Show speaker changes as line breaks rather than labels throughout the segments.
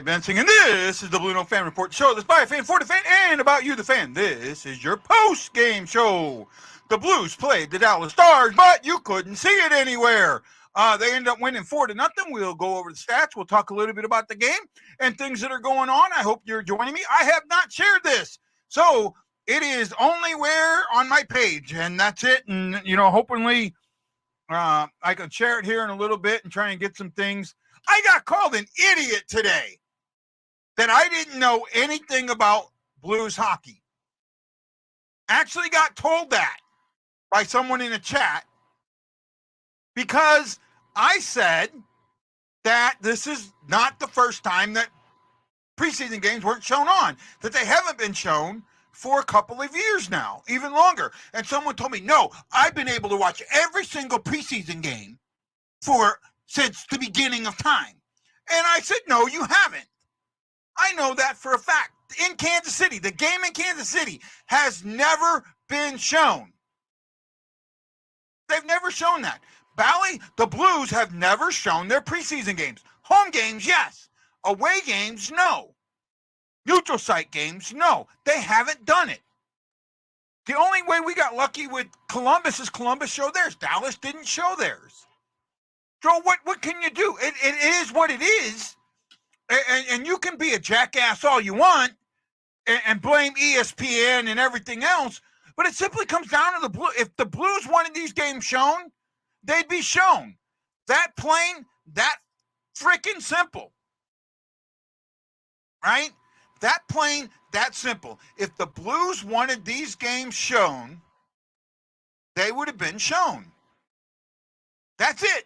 by Bensing, and this is the BlueNote Fan Report show that's by a fan, for the fan, and about you, the fan. This is your post-game show. The Blues played the Dallas Stars, but you couldn't see it anywhere. They ended up winning 4-0. We'll go over the stats. We'll talk a little bit about the game and things that are going on. I hope you're joining me. I have not shared this, so it is only where on my page, and that's it. And, hopefully I can share it here in a little bit and try and get some things. I got called an idiot today that I didn't know anything about Blues hockey. Actually got told that by someone in a chat because I said that this is not the first time that preseason games weren't shown on, that they haven't been shown for a couple of years now, even longer. And someone told me, no, I've been able to watch every single preseason game since the beginning of time. And I said, no, you haven't. I know that for a fact. In Kansas City, the game in Kansas City has never been shown. They've never shown that. Bally, the Blues have never shown their preseason games. Home games, yes. Away games, no. Neutral site games, no. They haven't done it. The only way we got lucky with Columbus is Columbus showed theirs. Dallas didn't show theirs. So what can you do? It is what it is. And you can be a jackass all you want and blame ESPN and everything else, but it simply comes down to the Blues. If the Blues wanted these games shown, they'd be shown. That plain, that freaking simple. Right? That plain, that simple. If the Blues wanted these games shown, they would have been shown. That's it.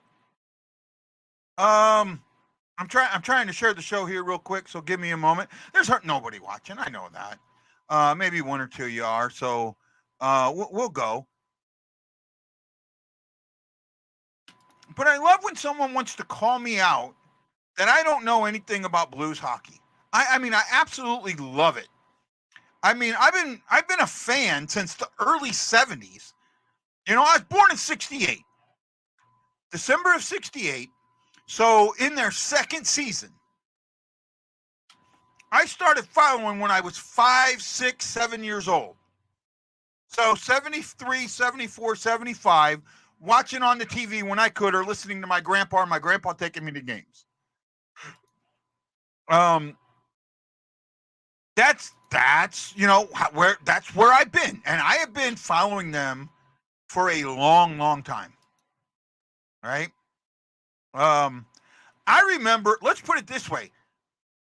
I'm trying to share the show here real quick, so give me a moment. There's nobody watching. I know that. Maybe one or two you are, so we'll go. But I love when someone wants to call me out that I don't know anything about Blues hockey. I mean, I absolutely love it. I mean, I've been a fan since the early 70s. I was born in 68. December of 68. So in their second season, I started following when I was 5, 6, 7 years old. So 73, 74, 75, watching on the TV when I could, or listening to my grandpa taking me to games. That's where I've been. And I have been following them for a long, long time. Right? I remember, let's put it this way.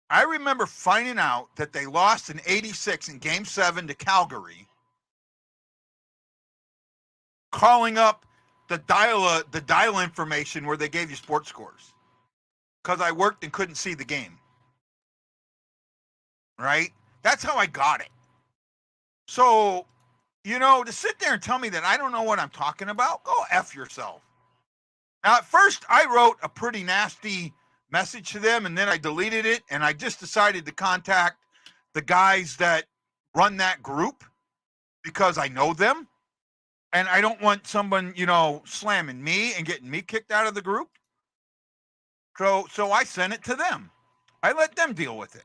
I remember finding out that they lost in 86 in Game 7 to Calgary, calling up the dial information where they gave you sports scores because I worked and couldn't see the game. Right? That's how I got it. So, to sit there and tell me that I don't know what I'm talking about, go F yourself. Now, at first, I wrote a pretty nasty message to them, and then I deleted it, and I just decided to contact the guys that run that group because I know them, and I don't want someone, slamming me and getting me kicked out of the group. So I sent it to them. I let them deal with it.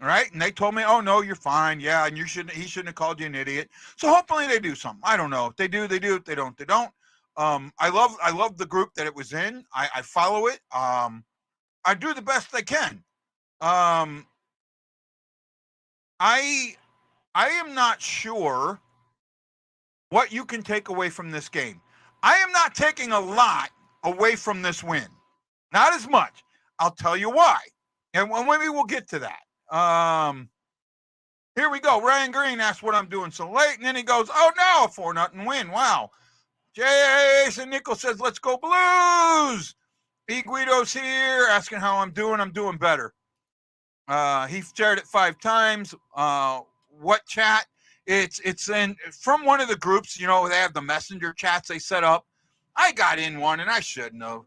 All right, and they told me, "Oh no, you're fine. Yeah, and he shouldn't have called you an idiot." So hopefully they do something. I don't know. If they do, they do. If they don't, they don't. I love the group that it was in. I follow it. I do the best I can. I am not sure what you can take away from this game. I am not taking a lot away from this win. Not as much. I'll tell you why. And maybe we'll get to that. Here we go. Ryan Green asked what I'm doing so late, and then he goes, "Oh no, 4-0 win. Wow." Jason Nichols says, "Let's go Blues." E. Guido's here asking how I'm doing. I'm doing better. He shared it 5 times. What chat? It's in from one of the groups. They have the messenger chats they set up. I got in one, and I shouldn't have,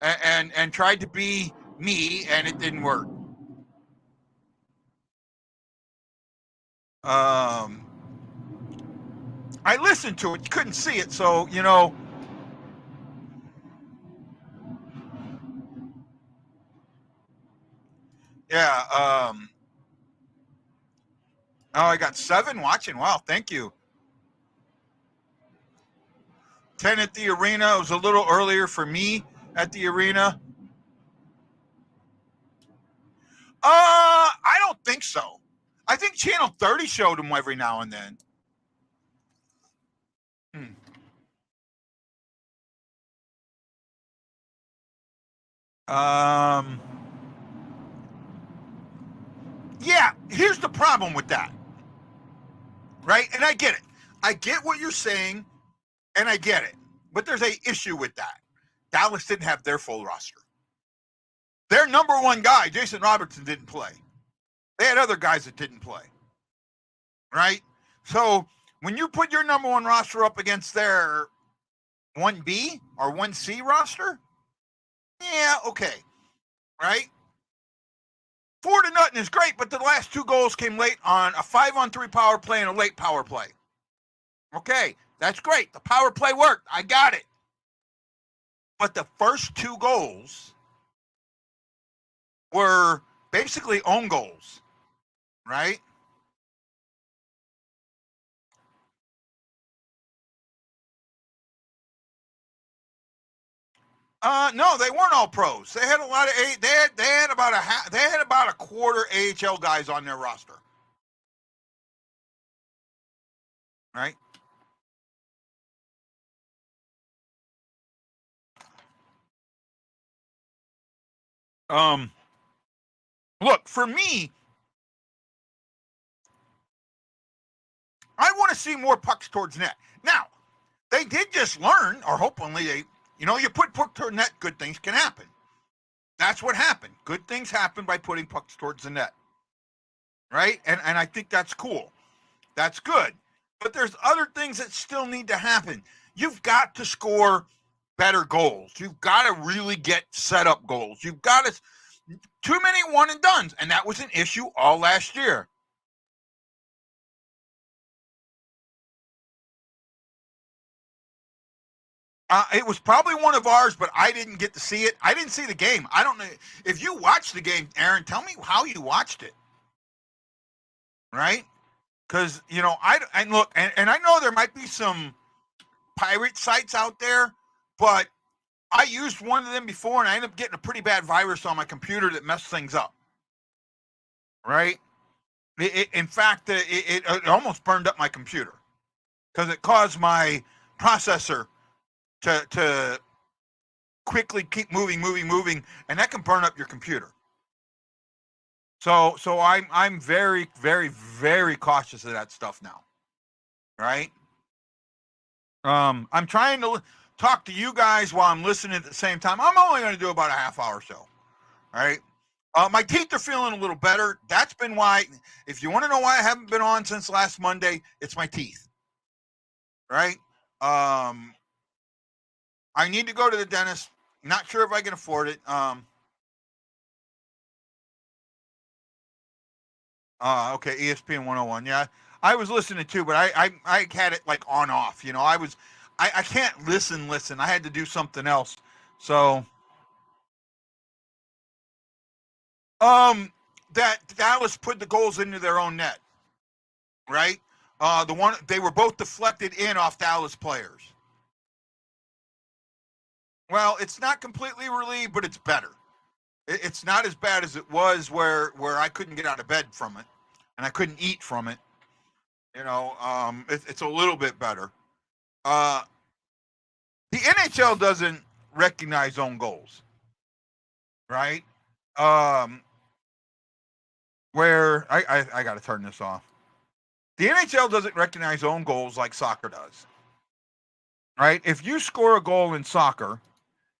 and tried to be me, and it didn't work. I listened to it. You couldn't see it, so Yeah. Oh, I got 7 watching. Wow, thank you. 10 at the arena. It was a little earlier for me at the arena. I don't think so. I think Channel 30 showed them every now and then. Um, yeah, here's the problem with that, right? And I get it. I get what you're saying, and I get it. But there's a issue with that. Dallas didn't have their full roster. Their number one guy, Jason Robertson, didn't play. They had other guys that didn't play, right? So when you put your number one roster up against their 1B or 1C roster, yeah, okay, right? 4-0 is great, but the last 2 goals came late on a 5-on-3 power play and a late power play. Okay, that's great. The power play worked. I got it. But the first 2 goals were basically own goals, right? No, they weren't all pros. They had a lot of they had about a quarter AHL guys on their roster, right? Um, look, for me, I want to see more pucks towards net. Now, they did just learn, or hopefully they, you put puck toward net, good things can happen. That's what happened. Good things happen by putting pucks towards the net, right? And I think that's cool. That's good. But there's other things that still need to happen. You've got to score better goals. You've got to really get set up goals. You've got to too many one and dones, and that was an issue all last year. It was probably one of ours, but I didn't get to see it. I didn't see the game. I don't know if you watched the game, Aaron. Tell me how you watched it, right? Because and look, and I know there might be some pirate sites out there, but I used one of them before, and I ended up getting a pretty bad virus on my computer that messed things up. Right? In fact, it almost burned up my computer because it caused my processor to quickly keep moving, and that can burn up your computer. So I'm very, very, very cautious of that stuff now. Right? I'm trying to talk to you guys while I'm listening at the same time. I'm only going to do about a half hour show. All right. My teeth are feeling a little better. That's been why. If you want to know why I haven't been on since last Monday, it's my teeth. Right. I need to go to the dentist. Not sure if I can afford it. Okay, ESPN 101. Yeah, I was listening too, but I had it like on off. I can't listen. I had to do something else. So that Dallas put the goals into their own net, right? The one they were both deflected in off Dallas players. Well, it's not completely relieved, but it's better. It's not as bad as it was where I couldn't get out of bed from it, and I couldn't eat from it. It's a little bit better. Uh, the NHL doesn't recognize own goals, right? Um, where I got to turn this off. The NHL doesn't recognize own goals like soccer does, right? If you score a goal in soccer,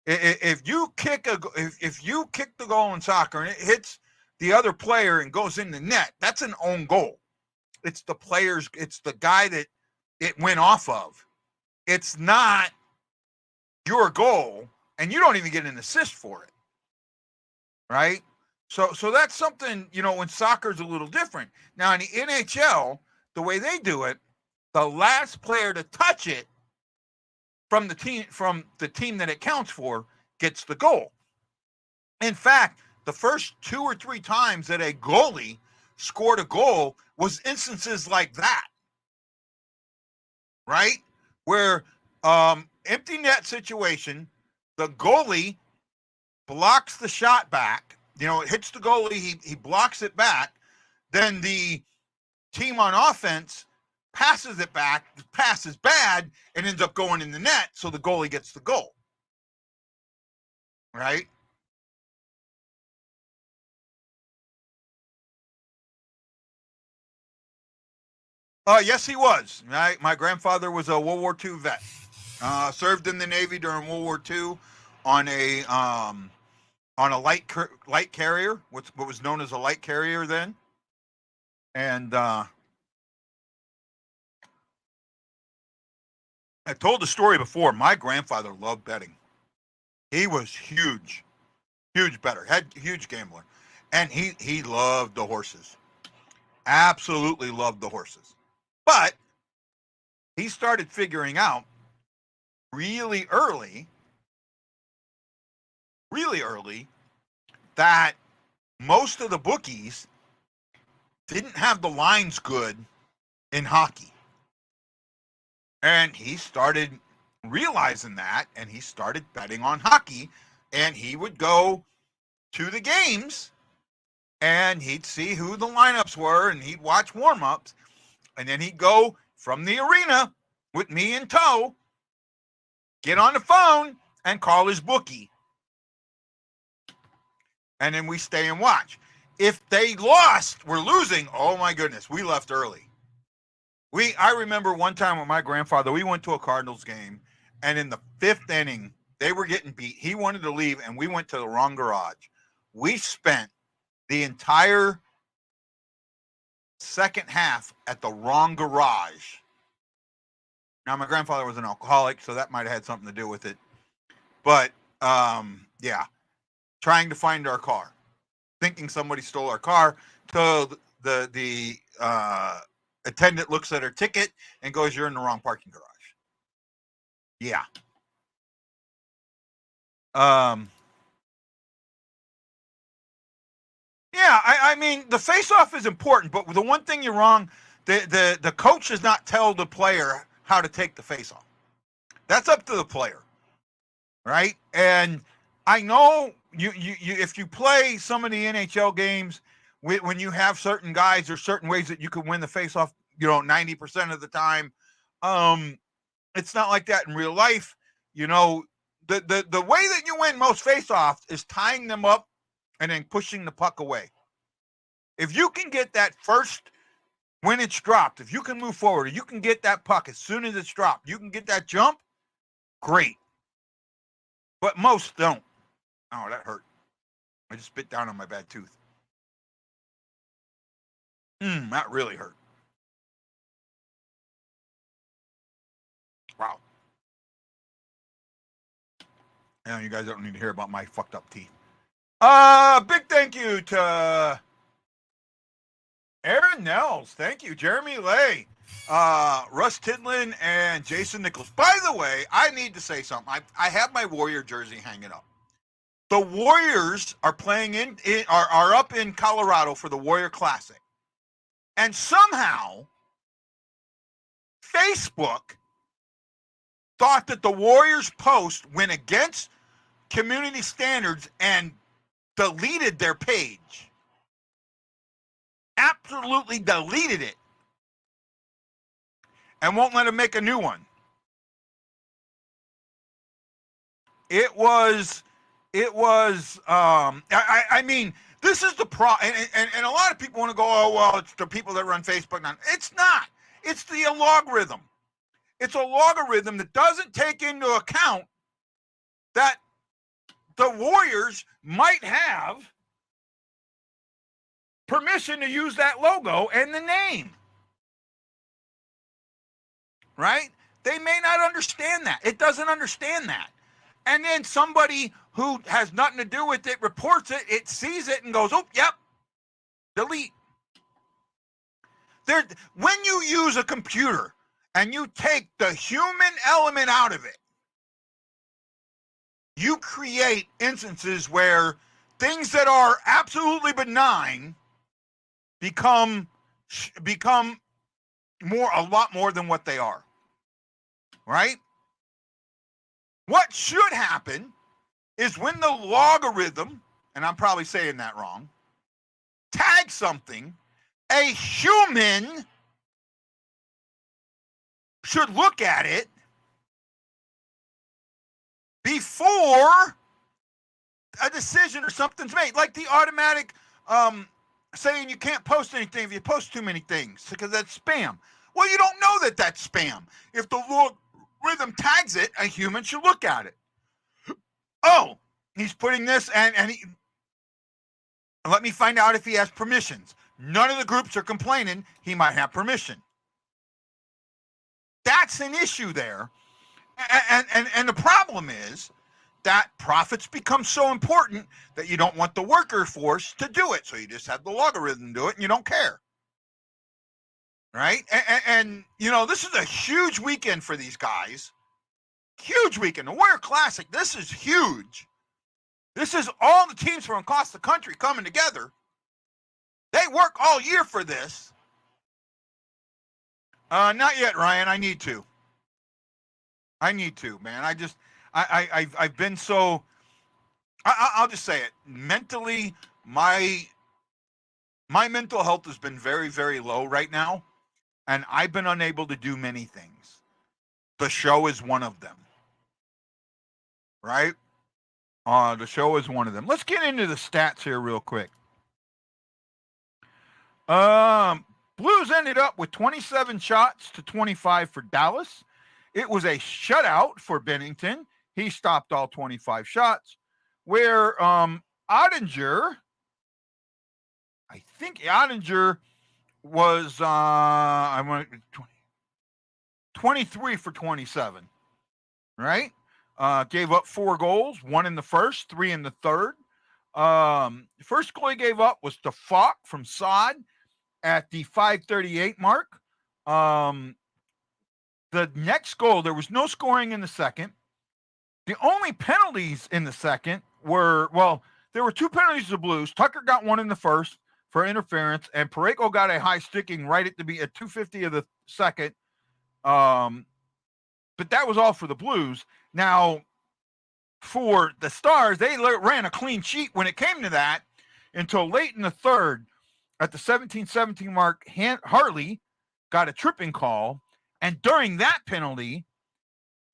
if you kick the goal in soccer and it hits the other player and goes in the net, that's an own goal. It's the guy that it went off of. It's not your goal, and you don't even get an assist for it, right? So that's something, when soccer's a little different. Now in the NHL, the way they do it, the last player to touch it from the team that it counts for gets the goal. In fact, the first 2 or 3 times that a goalie scored a goal was instances like that, right? Where empty net situation, the goalie blocks the shot back. It hits the goalie, he blocks it back. Then the team on offense passes it back, the pass is bad, and ends up going in the net, so the goalie gets the goal. Right? Yes, he was. Right? My grandfather was a World War II vet. Served in the Navy during World War II on a light carrier, what was known as a light carrier then. And I told the story before. My grandfather loved betting. He was huge bettor, huge gambler, and he loved the horses. Absolutely loved the horses. But he started figuring out really early that most of the bookies didn't have the lines good in hockey. And he started realizing that, and he started betting on hockey, and he would go to the games and he'd see who the lineups were, and he'd watch warm-ups, and then he'd go from the arena with me in tow, get on the phone, and call his bookie. And then we stay and watch. If they were losing, oh my goodness, we left early. I remember one time with my grandfather, we went to a Cardinals game, and in the 5th inning, they were getting beat. He wanted to leave, and we went to the wrong garage. We spent the entire second half at the wrong garage. Now, my grandfather was an alcoholic, so that might have had something to do with it. But, yeah, trying to find our car, thinking somebody stole our car, till the attendant looks at her ticket and goes, "You're in the wrong parking garage." Yeah. Yeah, I mean, the face-off is important, but the one thing you're wrong, the coach does not tell the player how to take the face-off. That's up to the player, right? And I know you if you play some of the NHL games, when you have certain guys, there's certain ways that you can win the face-off, 90% of the time. It's not like that in real life. The way that you win most face-offs is tying them up and then pushing the puck away. If you can get that first, when it's dropped, if you can move forward, you can get that puck as soon as it's dropped, you can get that jump, great. But most don't. Oh, that hurt. I just bit down on my bad tooth. That really hurt. Wow. Yeah, you guys don't need to hear about my fucked up teeth. Big thank you to Aaron Nels. Thank you. Jeremy Lay, Russ Tidlin, and Jason Nichols. By the way, I need to say something. I have my Warrior jersey hanging up. The Warriors are playing are up in Colorado for the Warrior Classic. And somehow Facebook thought that the Warriors post went against community standards and deleted their page. Absolutely deleted it. And won't let them make a new one. It was I mean, this is the problem. And a lot of people want to go, oh, well, it's the people that run Facebook now. It's not. It's the logarithm. It's a logarithm that doesn't take into account that the Warriors might have permission to use that logo and the name. Right? They may not understand that. It doesn't understand that. And then somebody who has nothing to do with it reports it, it sees it and goes, oh, yep, delete. When you use a computer and you take the human element out of it, you create instances where things that are absolutely benign become a lot more than what they are, right? What should happen is when the logarithm, and I'm probably saying that wrong, tags something, a human should look at it before a decision or something's made, like the automatic saying you can't post anything if you post too many things because that's spam. Well, you don't know that that's spam. If the logarithm tags it, a human should look at it. Oh, he's putting this, and let me find out if he has permissions. None of the groups are complaining he might have permission. That's an issue there. And the problem is that profits become so important that you don't want the worker force to do it. So you just have the logarithm do it and you don't care. Right? And this is a huge weekend for these guys. Huge weekend. The Warrior Classic, this is huge. This is all the teams from across the country coming together. They work all year for this. Not yet, Ryan. I need to, man. I've been so, I'll just say it. Mentally, my mental health has been very, very low right now, and I've been unable to do many things. The show is one of them. Right? The show is one of them. Let's get into the stats here real quick. Blues ended up with 27 shots to 25 for Dallas. It was a shutout for Bennington. He stopped all 25 shots. Where Ottinger, I think Ottinger was 23 for 27, right? Gave up 4 goals, 1 in the first, 3 in the third. First goal he gave up was to Falk from Sod at the 5:38 mark. The next goal, there was no scoring in the second. The only penalties in the second were, there were 2 penalties to the Blues. Tucker got 1 in the first for interference, and Pareko got a high sticking right at 250 of the second. But that was all for the Blues. Now, for the Stars, they ran a clean sheet when it came to that until late in the third. At the 17-17 mark, Hartley got a tripping call, and during that penalty,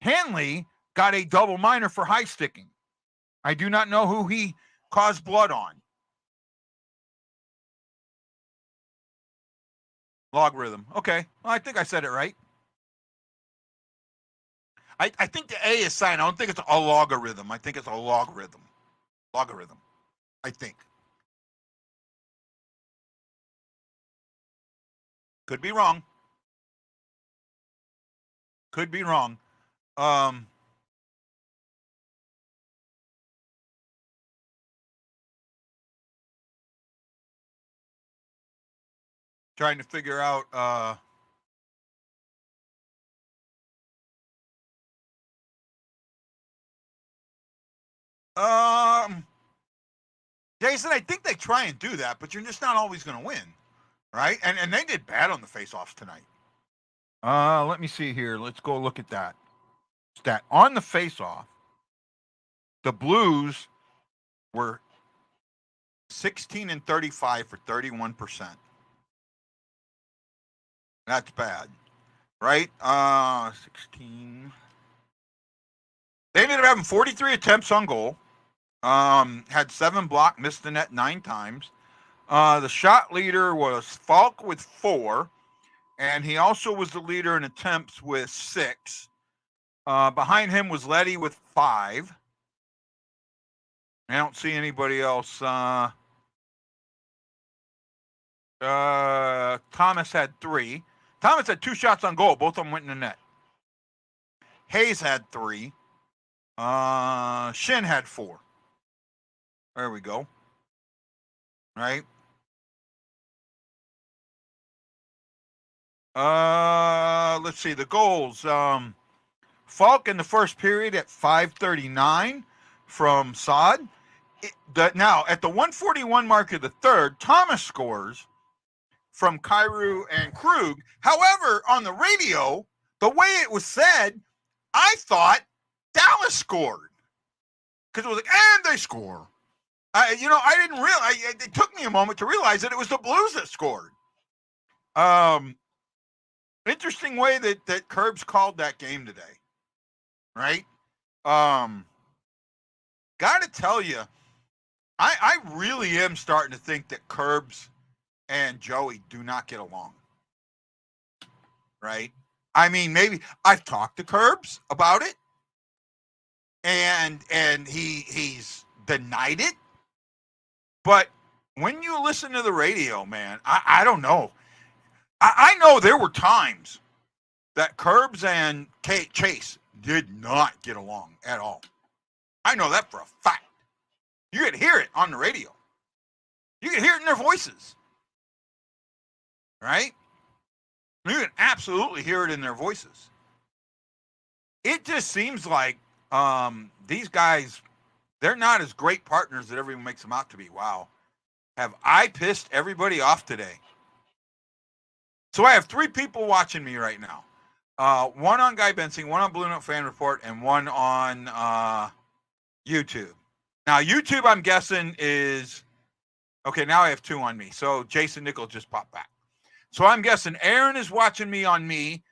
Hanley got a double minor for high sticking. I do not know who he caused blood on. Logarithm. Okay. Well, I think I said it right. I think the A is silent. I don't think it's a logarithm. I think it's a logarithm. Logarithm. I think. Could be wrong. Could be wrong. Trying to figure out Jason, I think they try and do that, but you're just not always going to win, right? And they did bad on the face-offs tonight. Let me see here. Let's go look at that stat. On the face-off, the Blues were 16 and 35 for 31%. That's bad, right? 16. They ended up having 43 attempts on goal. Had 7 blocked, missed the net 9 times. The shot leader was Falk with 4, and he also was the leader in attempts with 6. Behind him was Letty with 5. I don't see anybody else. Thomas had 3. Thomas had 2 shots on goal. Both of them went in the net. Hayes had 3. Shin had 4. There we go. Right. Let's see the goals. Falk in the first period at 5:39 from Sod. Now, at the 141 mark of the third, Thomas scores from Kyrou and Krug. However, on the radio, the way it was said, I thought Dallas scored. Because it was like, and they score. I didn't realize. It took me a moment to realize that it was the Blues that scored. Interesting way that Curbs called that game today, right? Got to tell you, I really am starting to think that Curbs and Joey do not get along, right? I mean, maybe I've talked to Curbs about it, and he's denied it. But when you listen to the radio, man, I don't know. I know there were times that Curbs and Chase did not get along at all. I know that for a fact. You could hear it on the radio. You could hear it in their voices. Right? You can absolutely hear it in their voices. It just seems like these guys, they're not as great partners that everyone makes them out to be. Wow. Have I pissed everybody off today? So I have 3 people watching me right now. One on Guy Bensing, one on BlueNote Fan Report, and one on YouTube. Now, YouTube, I'm guessing, is... Okay, now I have 2 on me. So Jason Nichols just popped back. So I'm guessing Aaron is watching me on me.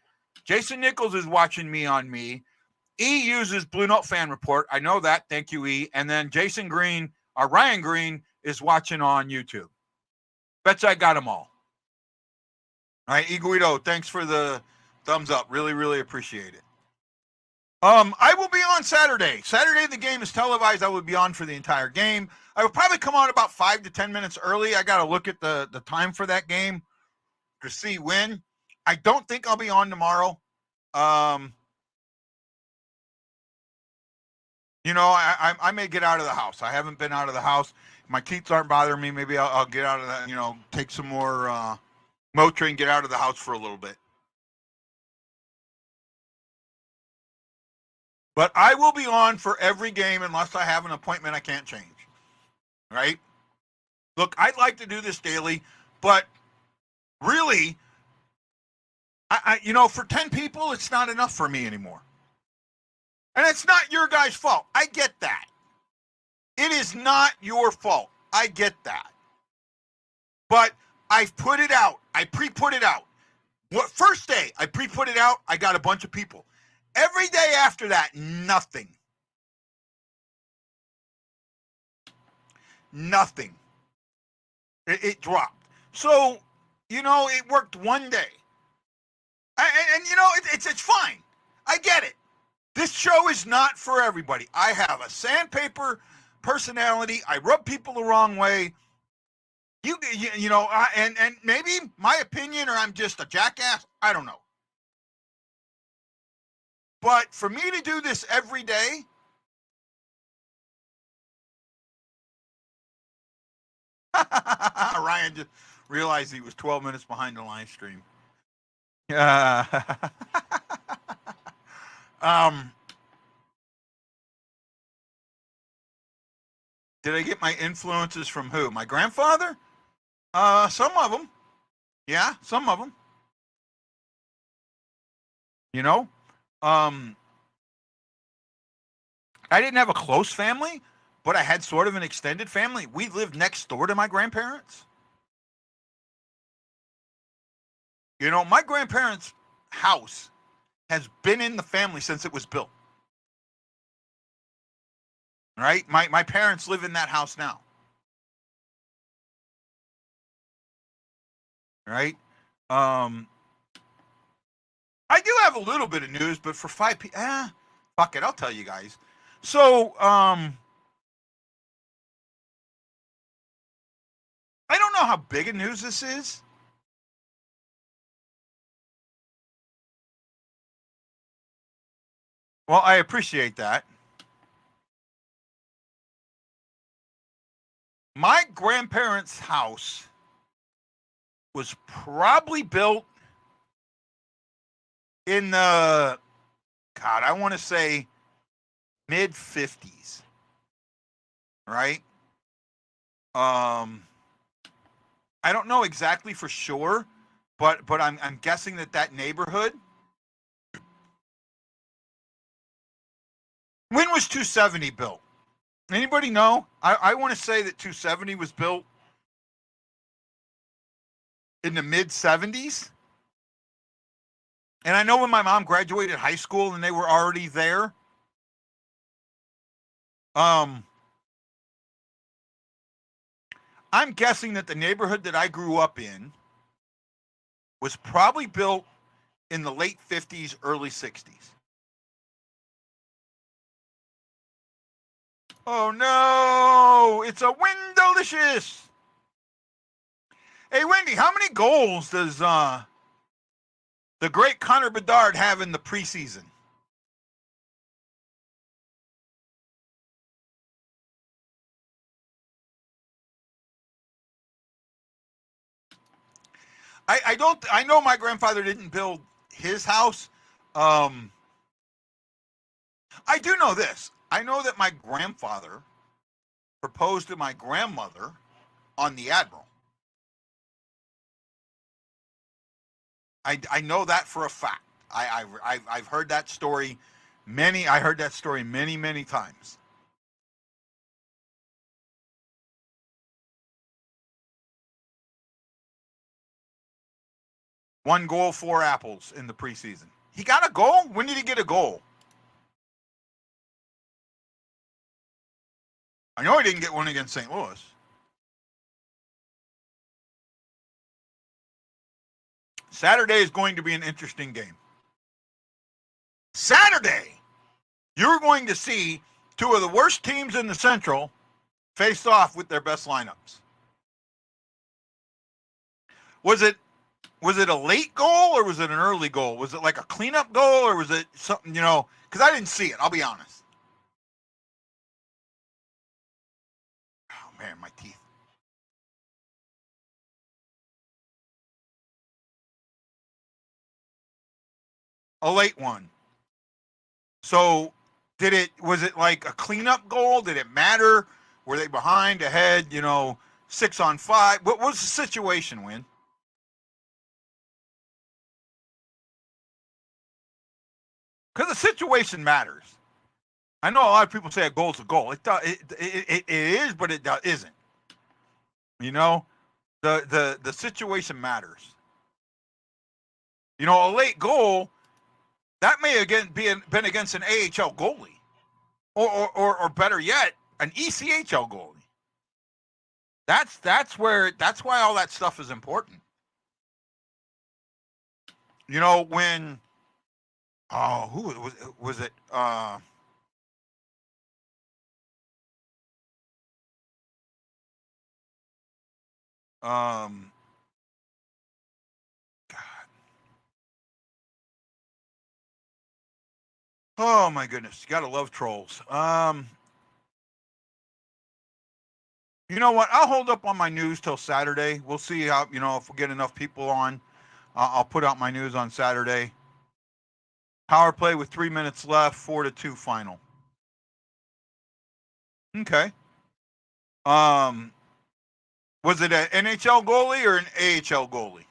Jason Nichols is watching me on me. E uses BlueNote Fan Report. I know that. Thank you, E. And then Jason Green, or Ryan Green, is watching on YouTube. Betcha I got them all. All right, E. Guido, thanks for the thumbs up. Really, really appreciate it. I will be on Saturday. Saturday, the game is televised. I will be on for the entire game. I will probably come on about 5 to 10 minutes early. I got to look at the time for that game to see when. I don't think I'll be on tomorrow. I may get out of the house. I haven't been out of the house. My teeth aren't bothering me. Maybe I'll get out of that, take some more Motrin, get out of the house for a little bit. But I will be on for every game unless I have an appointment I can't change. Right? Look, I'd like to do this daily, but really, for 10 people, it's not enough for me anymore. And it's not your guys' fault. I get that. It is not your fault. I get that. But I've put it out. I pre-put it out. First day, I pre-put it out. I got a bunch of people. Every day after that, nothing. Nothing. It dropped. So, it worked one day. And it's fine. I get it. This show is not for everybody. I have a sandpaper personality. I rub people the wrong way. And maybe my opinion, or I'm just a jackass. I don't know. But for me to do this every day, Ryan just realized he was 12 minutes behind the live stream. Did I get my influences from who? My grandfather? Some of them. Yeah, some of them. I didn't have a close family, but I had sort of an extended family. We lived next door to my grandparents. My grandparents' house has been in the family since it was built. Right? My parents live in that house now. Right? I do have a little bit of news, but for 5 people, fuck it, I'll tell you guys. So, I don't know how big a news this is. Well, I appreciate that. My grandparents' house was probably built in the, I want to say mid-50s, right? Um, I don't know exactly for sure, but I'm guessing that neighborhood. When was 270 built? Anybody know? I want to say that 270 was built in the mid 70s. And I know when my mom graduated high school and they were already there. Um, I'm guessing that the neighborhood that I grew up in was probably built in the late 50s, early 60s. Oh no, it's a Windalicious. Hey Wendy, how many goals does the great Connor Bedard have in the preseason? I don't I know my grandfather didn't build his house. Um, I do know this. I know that my grandfather proposed to my grandmother on the Admiral. I know that for a fact. I've heard that story I heard that story many times. One goal, four apples in the preseason. He got a goal? When did he get a goal? I know he didn't get one against St. Louis. Saturday is going to be an interesting game. Saturday, you're going to see two of the worst teams in the Central face off with their best lineups. Was it a late goal or was it an early goal? Was it like a cleanup goal or was it something, because I didn't see it, I'll be honest. Oh man, my teeth. A late one. So was it like a cleanup goal? Did it matter? Were they behind, ahead, 6-on-5? What was the situation, Win? Because the situation matters. I know a lot of people say a goal's a goal. It is, but it isn't. You know, the situation matters. A late goal that may again been against an AHL goalie, or better yet, an ECHL goalie. That's why all that stuff is important. When who was it? Um, God. Oh my goodness, you gotta love trolls. You know what? I'll hold up on my news till Saturday. We'll see how if we get enough people on. I'll put out my news on Saturday. Power play with 3 minutes left, 4-2 final. Okay. Um, was it an NHL goalie or an AHL goalie?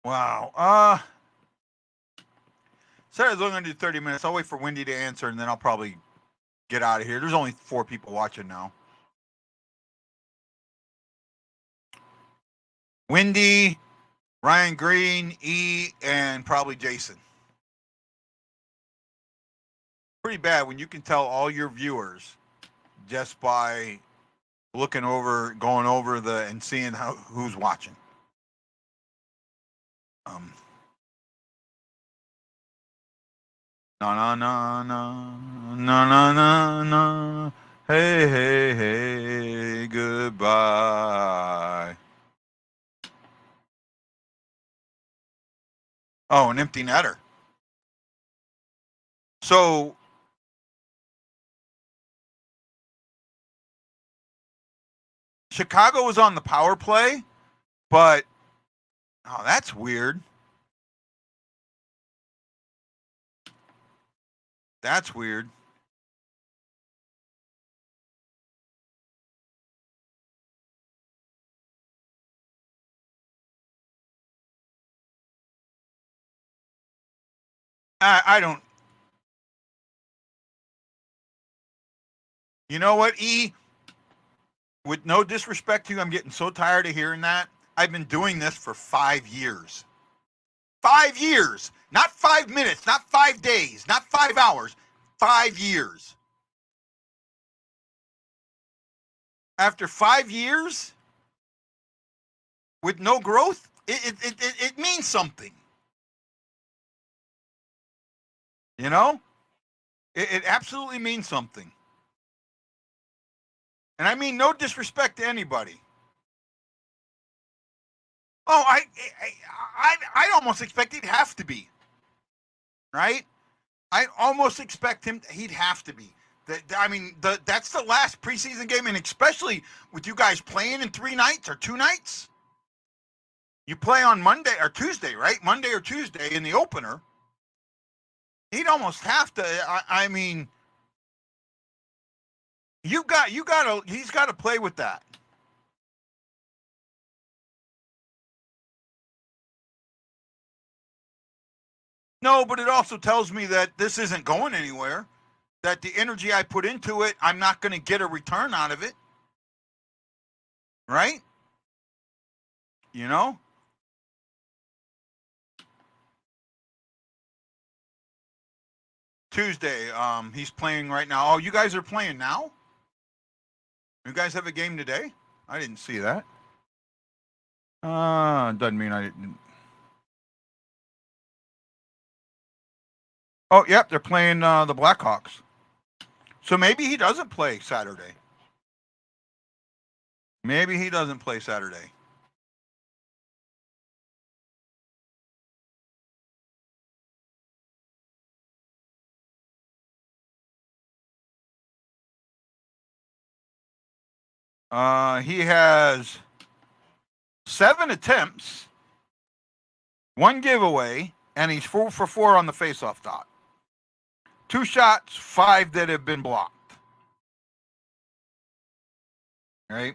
Wow. Saturday's only going to do 30 minutes. I'll wait for Wendy to answer, and then I'll probably get out of here. There's only 4 people watching now. Wendy, Ryan Green, E, and probably Jason. Pretty bad when you can tell all your viewers just by going over and seeing who's watching. Na na na na na na na na. Hey hey hey, goodbye. Oh, an empty netter. So Chicago was on the power play, but oh, that's weird. That's weird. I don't. You know what, E? With no disrespect to you, I'm getting so tired of hearing that. I've been doing this for 5 years. 5 years. Not 5 minutes, not 5 days, not 5 hours. 5 years. After 5 years with no growth, it means something. You know? It absolutely means something. And I mean no disrespect to anybody. Oh, I almost expect he'd have to be. Right? I almost expect he'd have to be. That's the last preseason game, and especially with you guys playing in 3 nights or 2 nights. You play on Monday or Tuesday, right? Monday or Tuesday in the opener. He'd almost have to. I mean, he's got to play with that. No, but it also tells me that this isn't going anywhere. That the energy I put into it, I'm not going to get a return out of it. Right? You know? Tuesday, he's playing right now. Oh, you guys are playing now? You guys have a game today? I didn't see that. Doesn't mean I didn't. Oh, yep, they're playing the Blackhawks. So maybe he doesn't play Saturday. Maybe he doesn't play Saturday. He has 7 attempts, 1 giveaway, and he's 4 for 4 on the faceoff dot. 2 shots, 5 that have been blocked. Right?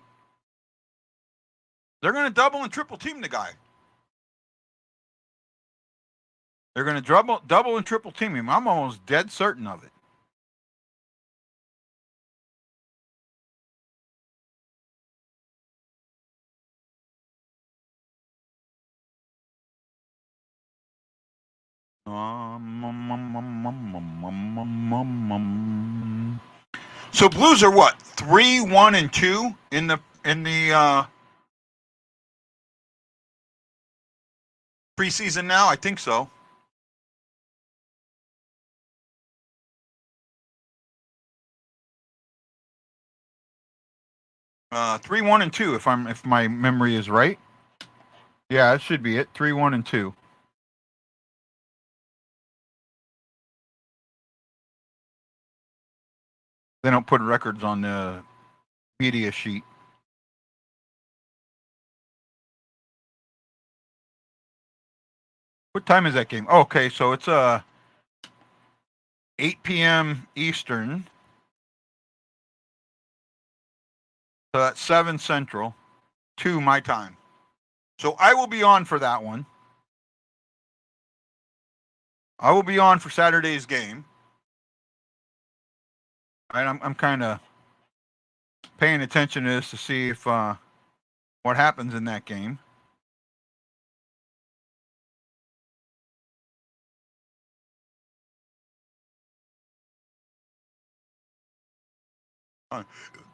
They're going to double and triple team the guy. They're going to double and triple team him. I'm almost dead certain of it. So Blues are what? 3-1-2 in the preseason now? I think so. Uh, 3-1-2 if my memory is right. Yeah, it should be it. 3-1-2. They don't put records on the media sheet. What time is that game? Oh, okay, so it's 8 p.m. Eastern. So that's 7 Central, 2 my time. So I will be on for that one. I will be on for Saturday's game. Right, I'm kind of paying attention to this to see if what happens in that game.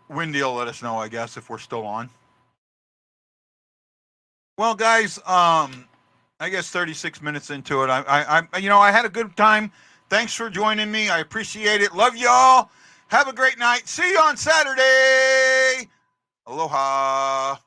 Wendy will let us know, I guess, if we're still on. Well, guys, I guess 36 minutes into it. I had a good time. Thanks for joining me. I appreciate it. Love y'all. Have a great night. See you on Saturday. Aloha.